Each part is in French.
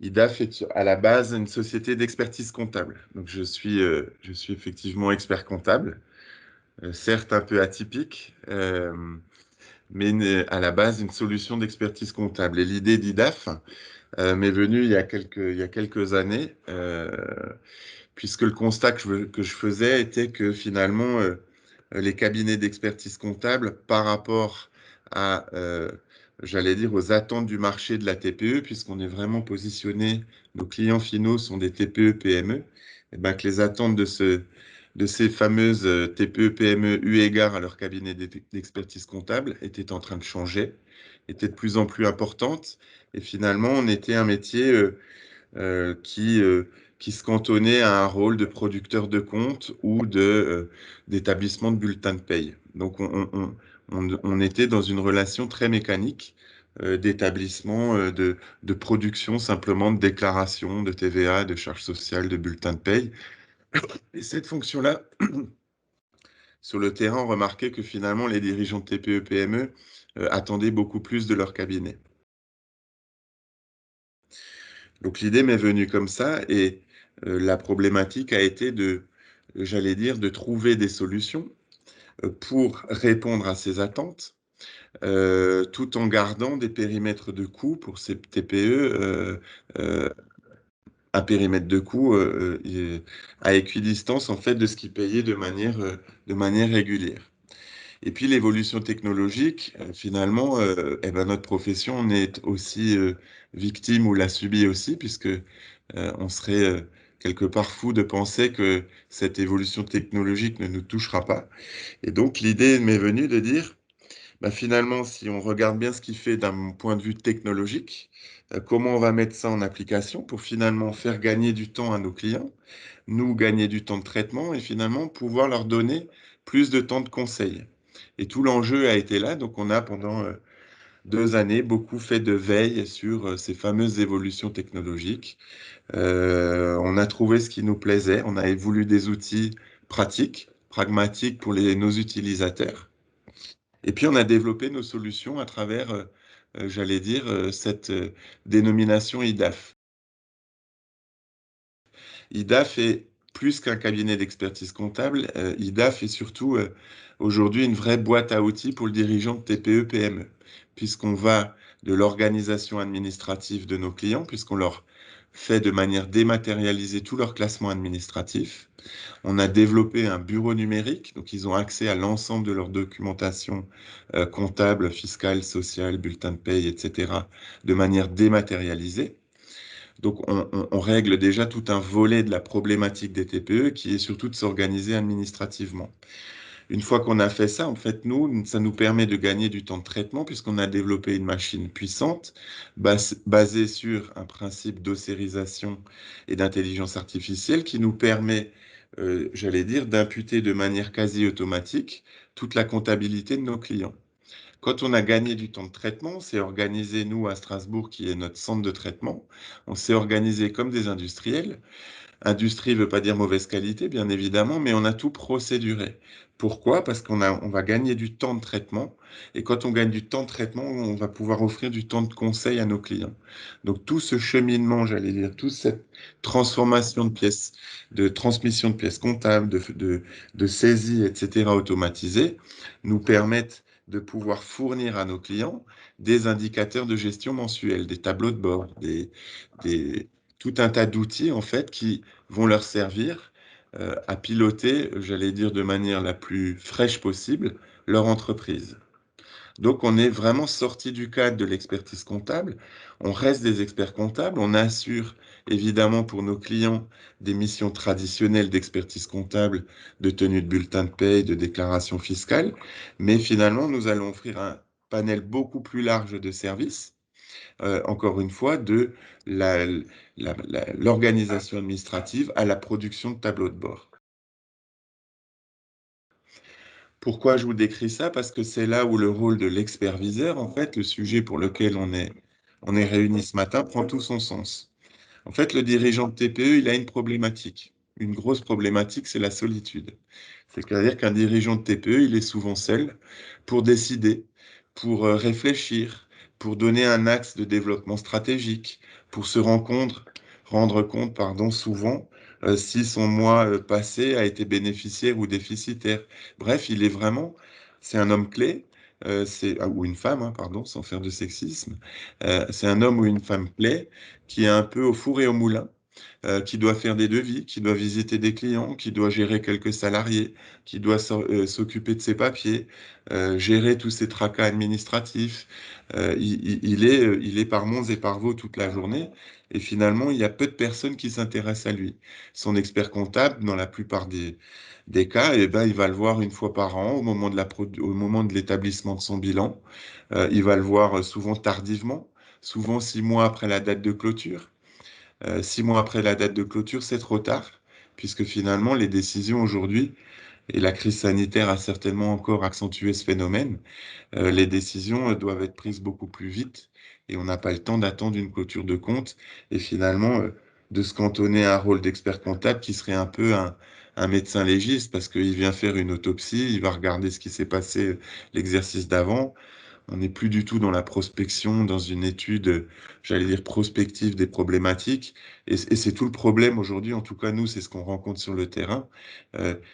IDAF est à la base une société d'expertise comptable. Donc, je suis effectivement expert comptable, certes un peu atypique, mais à la base une solution d'expertise comptable. Et l'idée d'IDAF m'est venue il y a quelques années, puisque le constat que je faisais était que finalement, les cabinets d'expertise comptable, par rapport à, j'allais dire, aux attentes du marché de la TPE, puisqu'on est vraiment positionné, nos clients finaux sont des TPE, PME, et ben que les attentes de ces fameuses TPE, PME, eu égard à leur cabinet d'expertise comptable, étaient en train de changer, étaient de plus en plus importantes, et finalement, on était un métier euh, qui, euh, qui se cantonnait à un rôle de producteur de comptes ou d'établissement de bulletins de paye. Donc, on était dans une relation très mécanique d'établissement, de production simplement de déclaration de TVA, de charges sociales, de bulletins de paye. Et cette fonction-là, sur le terrain, on remarquait que finalement, les dirigeants de TPE-PME attendaient beaucoup plus de leur cabinet. Donc l'idée m'est venue comme ça et la problématique a été j'allais dire, de trouver des solutions pour répondre à ces attentes, tout en gardant des périmètres de coûts pour ces TPE, euh, un périmètre de coûts à équidistance en fait de ce qu'ils payaient de manière régulière. Et puis l'évolution technologique, finalement, eh ben, notre profession en est aussi victime ou l'a subie aussi, puisque on serait quelque part fou de penser que cette évolution technologique ne nous touchera pas. Et donc l'idée m'est venue de dire, bah, finalement, si on regarde bien ce qu'il fait d'un point de vue technologique, comment on va mettre ça en application pour finalement faire gagner du temps à nos clients, nous gagner du temps de traitement et finalement pouvoir leur donner plus de temps de conseil. Et tout l'enjeu a été là. Donc, on a pendant 2 années beaucoup fait de veille sur ces fameuses évolutions technologiques. On a trouvé ce qui nous plaisait. On a voulu des outils pratiques, pragmatiques pour nos utilisateurs. Et puis, on a développé nos solutions à travers, j'allais dire, cette dénomination IDAF. IDAF est plus qu'un cabinet d'expertise comptable. IDAF est surtout aujourd'hui une vraie boîte à outils pour le dirigeant de TPE-PME, puisqu'on va de l'organisation administrative de nos clients, puisqu'on leur fait de manière dématérialisée tout leur classement administratif. On a développé un bureau numérique, donc ils ont accès à l'ensemble de leur documentation comptable, fiscale, sociale, bulletin de paye, etc., de manière dématérialisée. Donc, on règle déjà tout un volet de la problématique des TPE qui est surtout de s'organiser administrativement. Une fois qu'on a fait ça, en fait, ça nous permet de gagner du temps de traitement puisqu'on a développé une machine puissante basée sur un principe d'ossérisation et d'intelligence artificielle qui nous permet, j'allais dire, d'imputer de manière quasi automatique toute la comptabilité de nos clients. Quand on a gagné du temps de traitement, on s'est organisé, nous, à Strasbourg, qui est notre centre de traitement, on s'est organisé comme des industriels. Industrie ne veut pas dire mauvaise qualité, bien évidemment, mais on a tout procéduré. Pourquoi? Parce on va gagner du temps de traitement. Et quand on gagne du temps de traitement, on va pouvoir offrir du temps de conseil à nos clients. Donc tout ce cheminement, j'allais dire, toute cette transformation de pièces, de transmission de pièces comptables, de saisie, etc., automatisées, nous permettent de pouvoir fournir à nos clients des indicateurs de gestion mensuels, des tableaux de bord, des, tout un tas d'outils en fait qui vont leur servir à piloter, j'allais dire de manière la plus fraîche possible, leur entreprise. Donc on est vraiment sorti du cadre de l'expertise comptable, on reste des experts comptables, on assure évidemment pour nos clients des missions traditionnelles d'expertise comptable, de tenue de bulletin de paye, de déclaration fiscale, mais finalement nous allons offrir un panel beaucoup plus large de services encore une fois, de l'organisation administrative à la production de tableaux de bord. Pourquoi je vous décris ça? Parce que c'est là où le rôle de l'expertviseur, en fait, le sujet pour lequel on est réunis ce matin, prend tout son sens. En fait, le dirigeant de TPE, il a une problématique. Une grosse problématique, c'est la solitude. C'est-à-dire qu'un dirigeant de TPE, il est souvent seul pour décider, pour réfléchir, pour donner un axe de développement stratégique, pour se rendre compte, pardon, souvent, si son mois passé a été bénéficiaire ou déficitaire. Bref, c'est un homme clé, ou une femme, hein, pardon, sans faire de sexisme. C'est un homme ou une femme clé qui est un peu au four et au moulin, qui doit faire des devis, qui doit visiter des clients, qui doit gérer quelques salariés, qui doit s'occuper de ses papiers, gérer tous ses tracas administratifs. Il est par monts et par vaux toute la journée et finalement, il y a peu de personnes qui s'intéressent à lui. Son expert comptable, dans la plupart des cas, eh ben, il va le voir une fois par an au moment de l'établissement de son bilan. Il va le voir souvent tardivement, souvent 6 mois après la date de clôture. 6 mois après la date de clôture, c'est trop tard, puisque finalement, les décisions aujourd'hui, et la crise sanitaire a certainement encore accentué ce phénomène, les décisions doivent être prises beaucoup plus vite, et on n'a pas le temps d'attendre une clôture de compte, et finalement, de se cantonner à un rôle d'expert comptable qui serait un peu un médecin légiste, parce qu'il vient faire une autopsie, il va regarder ce qui s'est passé l'exercice d'avant, on n'est plus du tout dans la prospection, dans une étude, j'allais dire, prospective des problématiques. Et c'est tout le problème aujourd'hui, en tout cas, nous, c'est ce qu'on rencontre sur le terrain.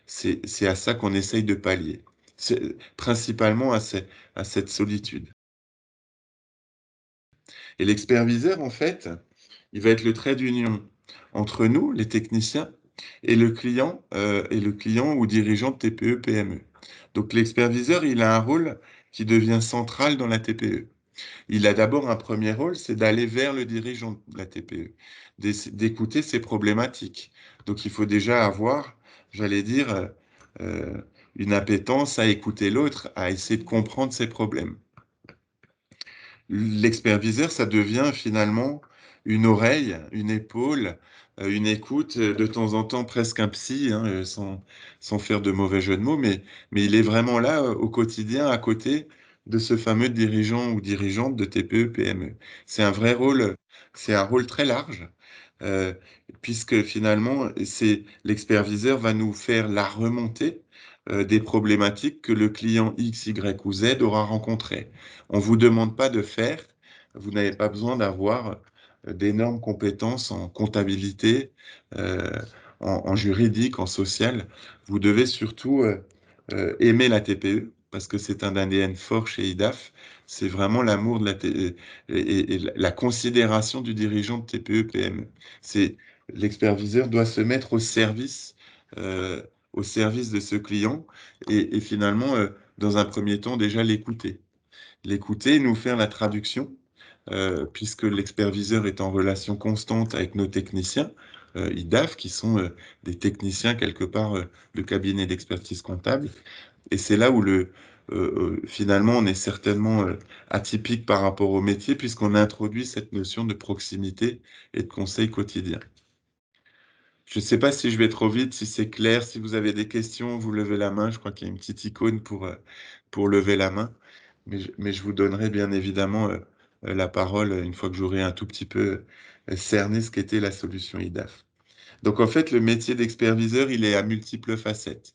C'est à ça qu'on essaye de pallier. Principalement à cette solitude. Et l'experviseur, en fait, il va être le trait d'union entre nous, les techniciens, et le client ou dirigeant de TPE, PME. Donc l'experviseur, il a un rôle qui devient central dans la TPE. Il a d'abord un premier rôle, c'est d'aller vers le dirigeant de la TPE, d'écouter ses problématiques. Donc il faut déjà avoir, j'allais dire, euh, une appétence à écouter l'autre, à essayer de comprendre ses problèmes. L'experviseur, ça devient finalement une oreille, une épaule, une écoute, de temps en temps presque un psy, hein, sans faire de mauvais jeu de mots, mais il est vraiment là au quotidien à côté de ce fameux dirigeant ou dirigeante de TPE, PME. C'est un vrai rôle, c'est un rôle très large, euh, puisque finalement, l'experviseur va nous faire la remontée des problématiques que le client X, Y ou Z aura rencontrées. On ne vous demande pas de faire, vous n'avez pas besoin d'avoir d'énormes compétences en comptabilité, euh, en juridique, en social. Vous devez surtout aimer la TPE, parce que c'est un ADN fort chez IDAF. C'est vraiment l'amour de la et la considération du dirigeant de TPE-PME. C'est l'experviseur doit se mettre euh, au service de ce client et finalement, dans un premier temps, déjà l'écouter, nous faire la traduction, puisque l'experviseur est en relation constante avec nos techniciens, IDAF, qui sont des techniciens quelque part de cabinet d'expertise comptable. Et c'est là où finalement on est certainement atypique par rapport au métier, puisqu'on a introduit cette notion de proximité et de conseil quotidien. Je ne sais pas si je vais trop vite, si c'est clair, si vous avez des questions, vous levez la main. Je crois qu'il y a une petite icône pour lever la main. Mais je vous donnerai bien évidemment la parole une fois que j'aurai un tout petit peu cerné ce qu'était la solution IDAF. Donc en fait, le métier d'experviseur, il est à multiples facettes.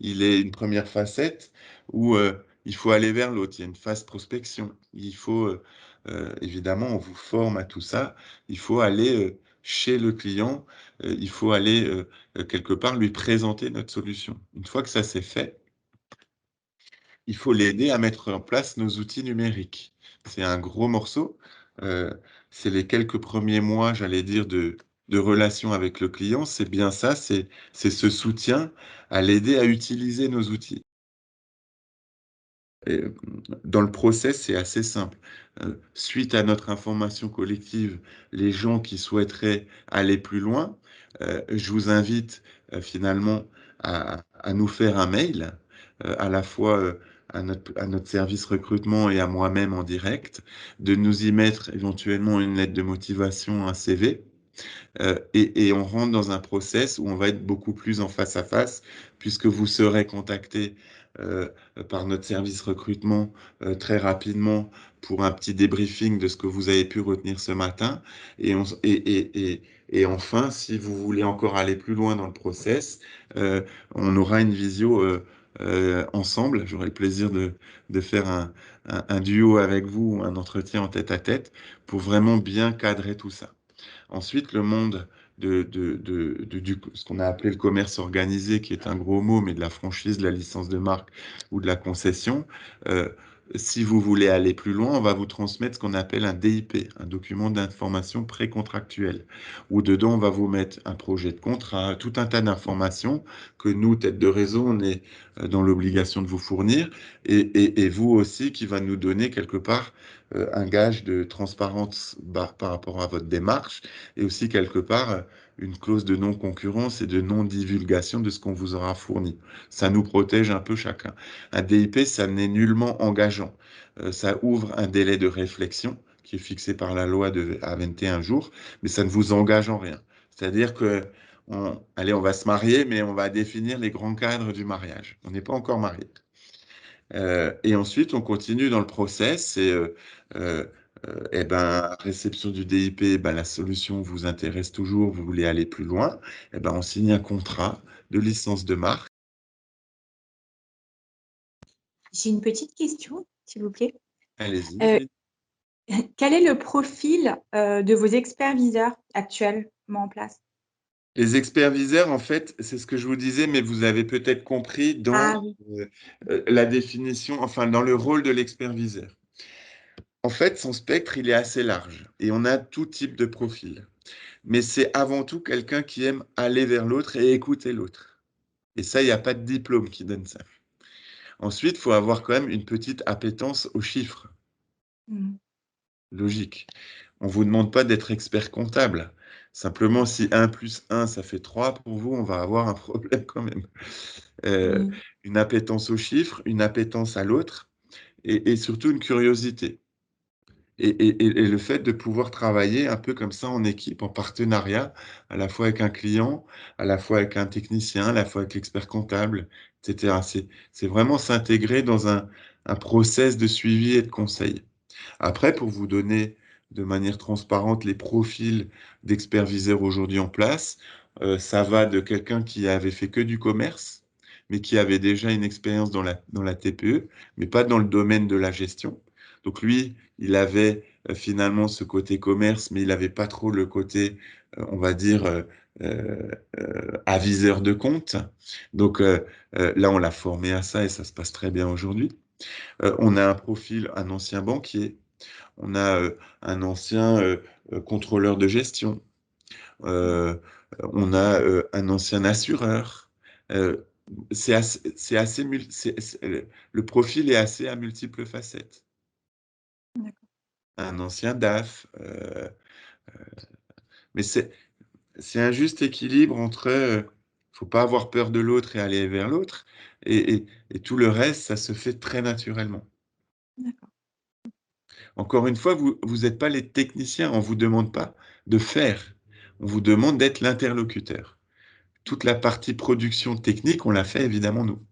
Il est une première facette où il faut aller vers l'autre. Il y a une phase prospection. Évidemment, on vous forme à tout ça. Il faut aller chez le client. Il faut aller quelque part lui présenter notre solution. Une fois que ça c'est fait, il faut l'aider à mettre en place nos outils numériques. C'est un gros morceau. Euh, c'est les quelques premiers mois, j'allais dire, de relation avec le client. C'est bien ça, c'est ce soutien à l'aider à utiliser nos outils. Et, dans le process, c'est assez simple. Suite à notre information collective, les gens qui souhaiteraient aller plus loin, je vous invite finalement à nous faire un mail, à la fois à notre service recrutement et à moi-même en direct, de nous y mettre éventuellement une lettre de motivation, un CV. Et on rentre dans un process où on va être beaucoup plus en face à face, puisque vous serez contacté euh, par notre service recrutement très rapidement pour un petit débriefing de ce que vous avez pu retenir ce matin. Et enfin, si vous voulez encore aller plus loin dans le process, on aura une visio ensemble. J'aurai le plaisir de faire un duo avec vous, un entretien en tête à tête, pour vraiment bien cadrer tout ça. Ensuite, le monde ce qu'on a appelé le commerce organisé, qui est un gros mot, mais de la franchise, de la licence de marque ou de la concession. euh, Si vous voulez aller plus loin, on va vous transmettre ce qu'on appelle un DIP, un document d'information précontractuelle, où dedans, on va vous mettre un projet de contrat, tout un tas d'informations que nous, tête de réseau, on est dans l'obligation de vous fournir, et vous aussi, qui va nous donner quelque part un gage de transparence par rapport à votre démarche, et aussi quelque part une clause de non-concurrence et de non-divulgation de ce qu'on vous aura fourni. Ça nous protège un peu chacun. Un DIP, ça n'est nullement engageant. Ça ouvre un délai de réflexion qui est fixé par la loi à 21 jours, mais ça ne vous engage en rien. C'est-à-dire que, allez, on va se marier, mais on va définir les grands cadres du mariage. On n'est pas encore marié. Et ensuite, on continue dans le process et, euh, eh ben, réception du DIP, ben, la solution vous intéresse toujours, vous voulez aller plus loin, eh ben, on signe un contrat de licence de marque. J'ai une petite question, s'il vous plaît. Allez-y. Quel est le profil de vos experts viseurs actuellement en place? Les experts viseurs, en fait, c'est ce que je vous disais, mais vous avez peut-être compris dans Ah oui. euh, la définition, enfin dans le rôle de l'expert viseur. En fait, son spectre, il est assez large et on a tout type de profil. Mais c'est avant tout quelqu'un qui aime aller vers l'autre et écouter l'autre. Et ça, il n'y a pas de diplôme qui donne ça. Ensuite, il faut avoir quand même une petite appétence aux chiffres. Mhm. Logique. On ne vous demande pas d'être expert comptable. Simplement, si un plus un ça fait 3 pour vous, on va avoir un problème quand même. Euh, Mhm. une appétence aux chiffres, une appétence à l'autre et surtout une curiosité. Et le fait de pouvoir travailler un peu comme ça en équipe, en partenariat, à la fois avec un client, à la fois avec un technicien, à la fois avec l'expert comptable, etc. C'est vraiment s'intégrer dans un process de suivi et de conseil. Après, pour vous donner de manière transparente les profils d'experts viseurs aujourd'hui en place, ça va de quelqu'un qui avait fait que du commerce, mais qui avait déjà une expérience dans la TPE, mais pas dans le domaine de la gestion. Donc lui, il avait finalement ce côté commerce, mais il n'avait pas trop le côté, on va dire, aviseur de compte. Donc là, on l'a formé à ça et ça se passe très bien aujourd'hui. On a un profil, un ancien banquier, on a un ancien contrôleur de gestion, euh, on a un ancien assureur. Euh, le profil est assez à multiples facettes. D'accord. Un ancien DAF, mais c'est un juste équilibre entre, faut pas avoir peur de l'autre et aller vers l'autre, et tout le reste, ça se fait très naturellement. D'accord. Encore une fois, vous n'êtes pas les techniciens, on ne vous demande pas de faire, on vous demande d'être l'interlocuteur. Toute la partie production technique, on l'a fait évidemment nous.